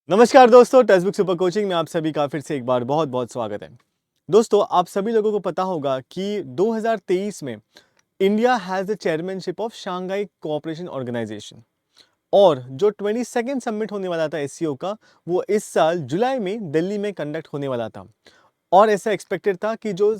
नमस्कार दोस्तों, text book super coaching में आप सभी का फिर से एक बार बहुत बहुत स्वागत है। दोस्तों, आप सभी लोगों को पता होगा कि 2023 में India has the chairmanship of Shanghai cooperation organisation और जो 22nd समिट होने वाला था एससीओ का, वो इस साल जुलाई में दिल्ली में कंडक्ट होने वाला था। और ऐसा एक्सपेक्टेड था कि जो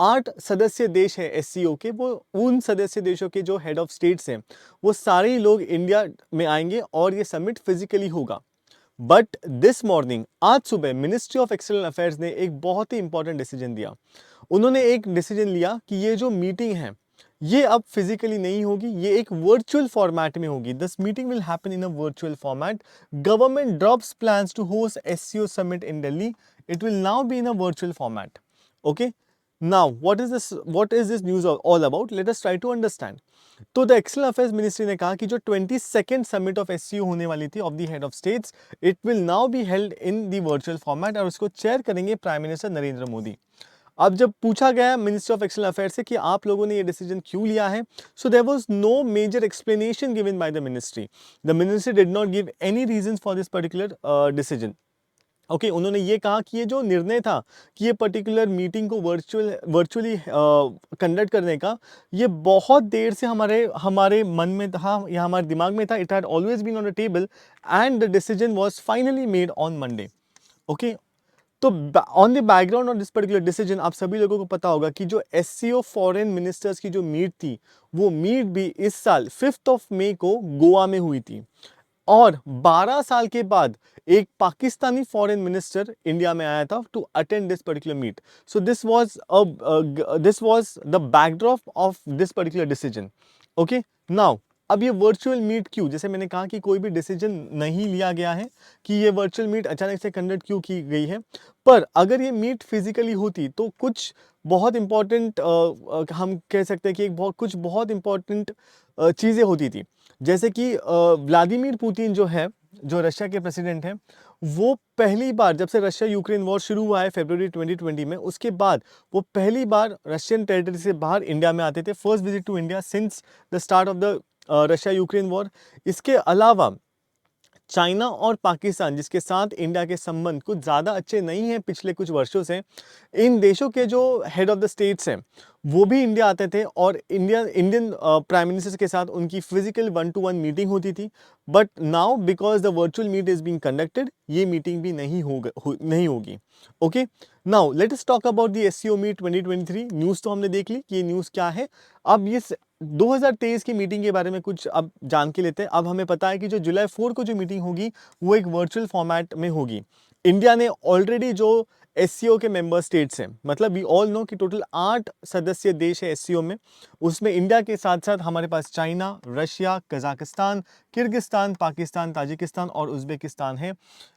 8 सदस्य देश है एससीओ के, वो उन सदस्य देशों के जो हेड ऑफ स्टेट्स हैं, वो सारे ही लोग इंडिया में आएंगे और ये समिट फिजिकली होगा। बट दिस मॉर्निंग, आज सुबह, मिनिस्ट्री ऑफ एक्सटर्नल अफेयर्स ने एक बहुत ही इंपॉर्टेंट डिसीजन दिया। उन्होंने एक डिसीजन लिया कि ये जो मीटिंग है, ये अब फिजिकली नहीं होगी, ये एक वर्चुअल फॉर्मेट में होगी। This meeting will happen in a virtual format. Government drops plans to host SCO summit in Delhi. It will now be in a virtual format. Okay, now what is this news all about? Let us try to understand. तो the external affairs ministry ने कहा कि जो 22nd summit of SCO होने वाली थी of the head of states, it will now be held in the virtual format और उसको चेयर करेंगे प्राइम मिनिस्टर नरेंद्र मोदी। अब जब पूछा गया मिनिस्ट्री ऑफ एक्सटर्नल अफेयर्स से कि आप लोगों ने ये डिसीजन क्यों लिया है, so there was no major explanation given by the ministry. The ministry did not give any reasons for this particular decision. Okay, उन्होंने ये कहा कि ये जो निर्णय था कि ये पर्टिकुलर मीटिंग को वर्चुअली कंडक्ट करने का, ये बहुत देर से हमारे हमारे मन में था या हमारे दिमाग में था। It had always been on the table and the decision was finally made on Monday. Okay, तो on the background of this particular decision, आप सभी लोगों को पता होगा कि जो एससीओ फॉरेन मिनिस्टर्स की जो मीट थी, वो मीट भी इस साल 5 मई को गोवा में हुई थी। और 12 साल के बाद एक पाकिस्तानी फॉरेन मिनिस्टर इंडिया में आया था to attend this particular meet. So this was the backdrop of this particular decision. Okay, now अब ये वर्चुअल मीट क्यों, जैसे मैंने कहा कि कोई भी डिसीजन नहीं लिया गया है कि ये वर्चुअल मीट अचानक से कंडक्ट क्यों की गई है। पर अगर ये मीट फिजिकली होती तो कुछ बहुत इंपॉर्टेंट, हम कह सकते हैं कि कुछ बहुत इंपॉर्टेंट चीज़ें होती थी। जैसे कि व्लादिमीर पुतिन जो है, जो रशिया के प्रेसिडेंट हैं, वो पहली बार जब से रशिया यूक्रेन वॉर शुरू हुआ है फरवरी 2020 में, उसके बाद वो पहली बार रशियन टेरिटरी से बाहर इंडिया में आते थे। First visit to India since the start of the Russia Ukraine war. इसके अलावा चाइना और पाकिस्तान, जिसके साथ इंडिया के संबंध कुछ ज़्यादा अच्छे नहीं हैं पिछले कुछ वर्षों से, इन देशों के जो हेड ऑफ द स्टेट्स हैं, वो भी इंडिया आते थे और इंडियन प्राइम मिनिस्टर के साथ उनकी फिजिकल 1-to-1 मीटिंग होती थी। But now because the virtual meet is being conducted, ये मीटिंग भी नहीं होगी। Okay, now let us talk about the SCO meet 2023। News तो हमने देख ली कि ये न्यूज़ क्या है। अब ये 2023 की मीटिंग के बारे में कुछ अब जान के लेते हैं। अब हमें पता है कि जो जुलाई 4 को जो मीटिंग होगी, वो एक वर्चुअल फॉर्मेट में होगी। इंडिया ने ऑलरेडी जो एससीओ के मेंबर स्टेट्स हैं, मतलब वी ऑल नो कि टोटल 8 सदस्य देश है एससीओ में। उसमें इंडिया के साथ साथ हमारे पास China, Russia, Kazakhstan, Kyrgyzstan, Pakistan, Tajikistan और उज्बेकिस्तान है।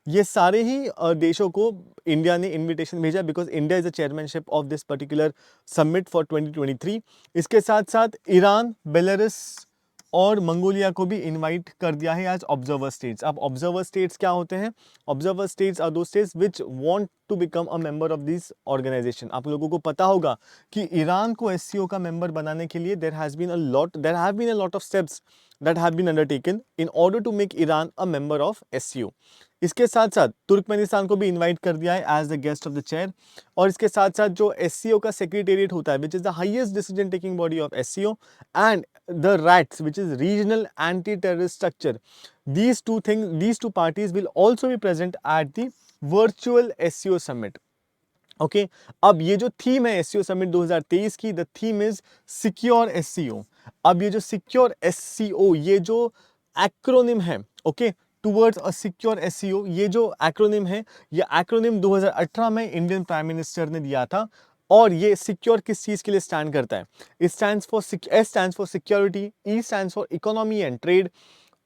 ये सारे ही देशों को इंडिया ने इनविटेशन भेजा because India is the chairmanship of this particular summit for 2023। इसके साथ साथ ईरान, बेलारूस और मंगोलिया को भी इनवाइट कर दिया है एज ऑब्जर्वर स्टेट्स। अब ऑब्जर्वर स्टेट्स क्या होते हैं? ऑब्जर्वर स्टेट्स आर दो states which want to become a member of this organisation. आप लोगों को पता होगा कि ईरान को एससीओ का मेंबर बनाने के लिए there have been a lot of steps that have been undertaken in order to make Iran a member of SCO। इसके साथ साथ तुर्कमेनिस्तान को भी इनवाइट कर दिया है as the guest of the chair. और इसके साथ साथ जो एससीओ का सेक्रेटेरिएट होता है, which is the highest decision taking body of SCO, and the rats, which is regional anti terrorist structure, these two parties will also be present at the virtual SCO summit। Okay, अब ये जो theme है SCO summit 2023 की, the theme is secure SCO. अब ये जो secure SCO, ये जो एक्रोनिम है, okay, towards a secure SCO, ये जो एक्रोनिम है, ये एक्रोनिम 2018 में इंडियन प्राइम मिनिस्टर ने दिया था। और ये सिक्योर किस चीज के लिए स्टैंड करता है? S stands for security, E stands for economy and trade,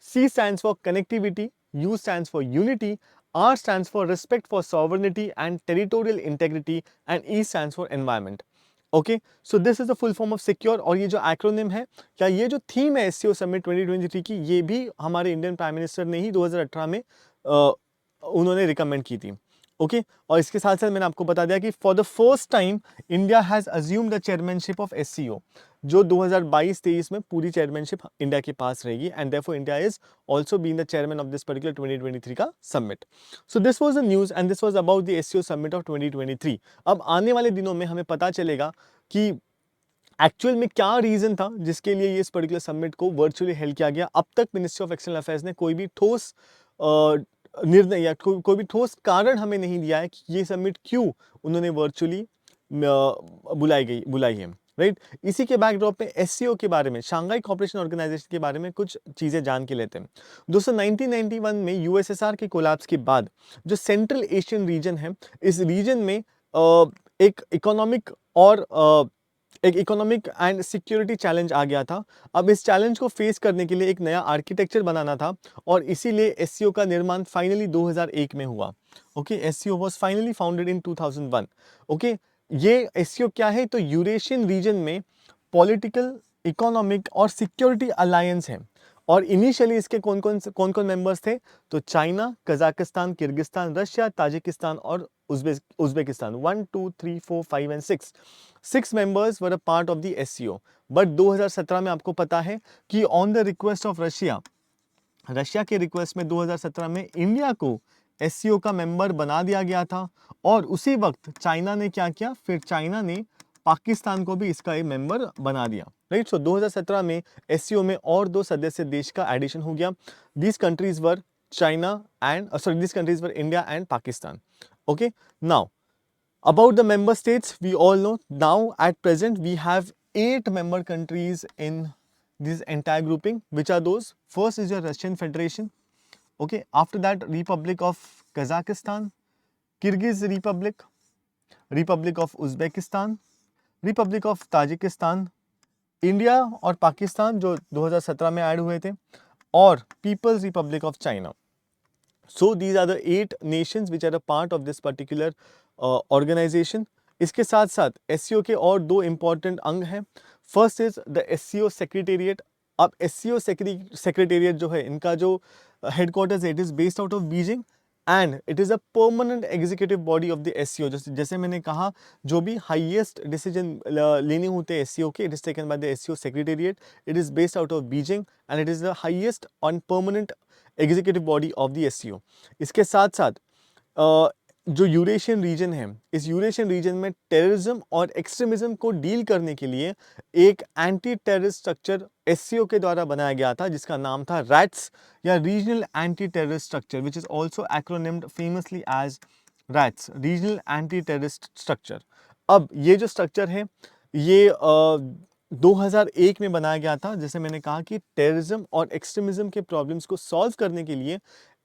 C stands for connectivity, U stands for unity, R stands for respect for sovereignty and territorial integrity, and E stands for environment। Okay, so this is the full form of secure. और ये जो acronym है, क्या ये जो theme है SCO summit 2023 की, ये भी हमारे इंडियन प्राइम मिनिस्टर ने ही 2018 में उन्होंने रिकमेंड की थी। ओके और इसके साथ साथ मैंने आपको बता दिया कि for the first time India has assumed the chairmanship of SCO, जो 2022-23 में पूरी चेयरमैनशिप इंडिया के पास रहेगी, and therefore India is also being the chairman of this particular 2023 का summit. So this was the news and this was about the SCO summit of 2023. अब आने वाले दिनों में हमें पता चलेगा कि एक्चुअल में क्या रीजन था जिसके लिए ये इस पर्टिकुलर समिट को वर्चुअली हेल्ड किया गया. अब तक मिनिस्ट्री ऑफ एक्सटर्नल अफेयर्स ने कोई भी ठोस निर्णय या कोई भी ठोस कारण हमें नहीं दिया है कि ये समिट क्यों उन्होंने वर्चुअली बुलाई है, राइट. इसी के बैकड्रॉप में एससीओ के बारे में, शांघाई कोऑपरेशन ऑर्गेनाइजेशन के बारे में कुछ चीजें जान के लेते हैं. दोस्तों 1991 में यूएसएसआर के कोलैप्स के बाद जो सेंट्रल एशियन रीजन है, इस रीजन में एक इकोनॉमिक एंड सिक्योरिटी चैलेंज आ गया था. अब इस चैलेंज को फेस करने के लिए एक नया आर्किटेक्चर बनाना था और इसीलिए एससीओ का निर्माण फाइनली 2001 में हुआ. Okay, SCO was finally founded in 2001. Okay, ये एससीओ क्या है? तो यूरेशियन रीजन में पॉलिटिकल, इकोनॉमिक और सिक्योरिटी अलायंस है. और इनिशियली इसके कौन कौन मेंबर्स थे? तो China, Kazakhstan, Kyrgyzstan, Russia, Tajikistan और Uzbekistan. 1 2 3 4 5 and 6 members were a part of the SCO. But 2017 में आपको पता है कि on the request of Russia के रिक्वेस्ट में 2017 में इंडिया को एससीओ का मेंबर बना दिया गया था. और उसी वक्त चाइना ने क्या किया? फिर चाइना ने पाकिस्तान को भी इसका एक मेंबर बना दिया, राइट. सो 2017 में एससीओ में और 2 सदस्य देश का एडिशन हो गया. This countries were India and Pakistan. Okay, now about the member states, we all know now at present we have 8 member countries in this entire grouping. Which are those? First is your Russian Federation. Okay, after that Republic of Kazakhstan, Kyrgyz Republic, Republic of Uzbekistan, Republic of Tajikistan, India और पाकिस्तान जो 2017 में add हुए थे, और People's Republic of China. So these are the 8 nations which are a part of this particular organization. इसके साथ साथ SCO के और 2 important अंग हैं. First is the SCO secretariat. अब SCO सेक्रेटेरिएट जो है, इनका जो हेडक्वार्टर्स है, it is based out of Beijing and it is a permanent executive body of the SCO. जैसे मैंने कहा, जो भी हाईएस्ट डिसीजन लेने होते हैं SCO के, it is taken by the SCO secretariat. It is based out of Beijing and it is the highest on permanent executive body of the SCO. इसके साथ साथ जो यूरेशियन रीजन है, इस यूरेशियन रीजन में टेररिज्म और extremism को deal करने के लिए एक एंटी टेररिस्ट स्ट्रक्चर SCO के द्वारा बनाया गया था, जिसका नाम था रैट्स या regional anti terrorist structure, which is also acronymed famously as RATS, regional anti terrorist structure. अब ये जो स्ट्रक्चर है, ये 2001 में बनाया गया था. जैसे मैंने कहा कि टेररिज्म और एक्सट्रीमिज्म के प्रॉब्लम्स को सॉल्व करने के लिए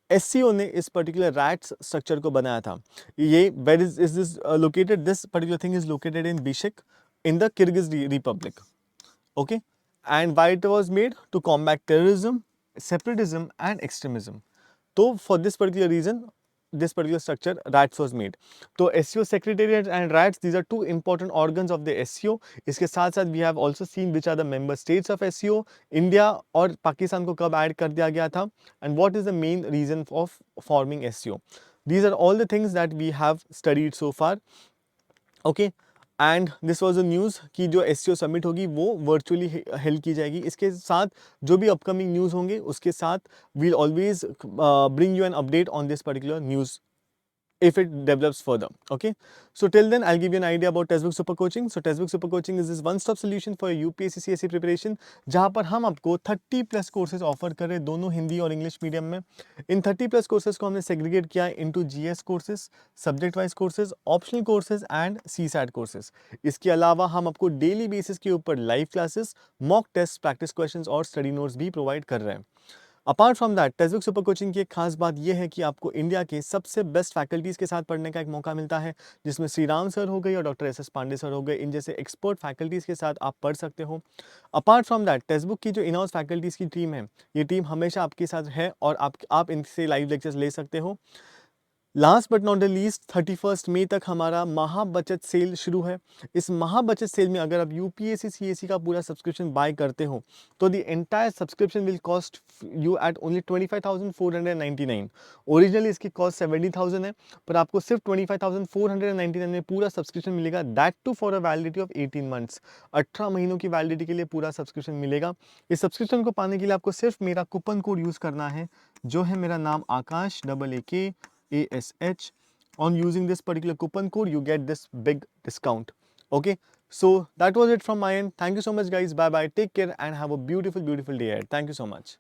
SCO ने इस पर्टिकुलर रैट्स स्ट्रक्चर को बनाया था. ये where is this located? This particular thing is located in Bishkek in the Kyrgyz republic. Okay, and why it was made? To combat terrorism, separatism and extremism. तो for this particular region this particular structure RATS was made. तो SCO secretariat and RATS, these are 2 important organs of the SCO. इसके साथ साथ we have also seen which are the member states of SCO. India और पाकिस्तान को कब add कर दिया गया था, and what is the main reason of forming SCO. These are all the things that we have studied so far. Okay, and this was the news कि जो SCO summit होगी वो वर्चुअली हेल्ड की जाएगी. इसके साथ जो भी अपकमिंग न्यूज़ होंगे उसके साथ we'll always bring you an update on this particular news if it develops further. Okay, so till then I'll give you an idea about Textbook Super Coaching. So Textbook Super Coaching is this one stop solution for UPSC CSE preparation, जहाँ पर हम आपको 30+ courses offer कर रहे हैं, दोनों हिंदी और English medium में. इन 30+ कोर्सेज को हमने सेग्रीगेट किया है into GS courses, subject wise courses, optional courses and CSAT courses. इसके अलावा हम आपको डेली बेसिस के ऊपर live classes, mock test, practice questions और स्टडी नोट्स भी प्रोवाइड कर रहे हैं. Apart from that, textbook super coaching की एक खास बात यह है कि आपको इंडिया के सबसे बेस्ट फैकल्टीज़ के साथ पढ़ने का एक मौका मिलता है, जिसमें श्री राम सर हो गए और डॉक्टर SS पांडे सर हो गए. इन जैसे एक्सपर्ट फैकल्टीज़ के साथ आप पढ़ सकते हो. अपार्ट फ्रॉम दैट, टेक्स्टबुक की जो इन हाउस फैकल्टीज़ की टीम है, ये टीम हमेशा आपके साथ है और आप इनसे लाइव लेक्चर्स ले सकते हो. Last but not the least 31 मई तक हमारा महा बचत सेल शुरू है। इस महा बचत सेल में अगर आप यूपीएससी सीएससी का पूरा सब्सक्रिप्शन बाय करते हो तो the entire subscription will cost you at only 25,499। Originally इसकी कॉस्ट 70,000 है, पर आपको सिर्फ 25,499 में पूरा सब्सक्रिप्शन मिलेगा, that too for a validity of 18 months. 18 महीनों की वैलिडिटी के लिए पूरा सब्सक्रिप्शन मिलेगा। इस सब्सक्रिप्शन को पाने के लिए आपको सिर्फ मेरा कूपन कोड यूज़ करना है, जो है मेरा नाम आकाश AAK ASH. On using this particular coupon code you get this big discount. Okay, so that was it from my end. Thank you so much guys. Bye bye, take care and have a beautiful day ahead. Thank you so much.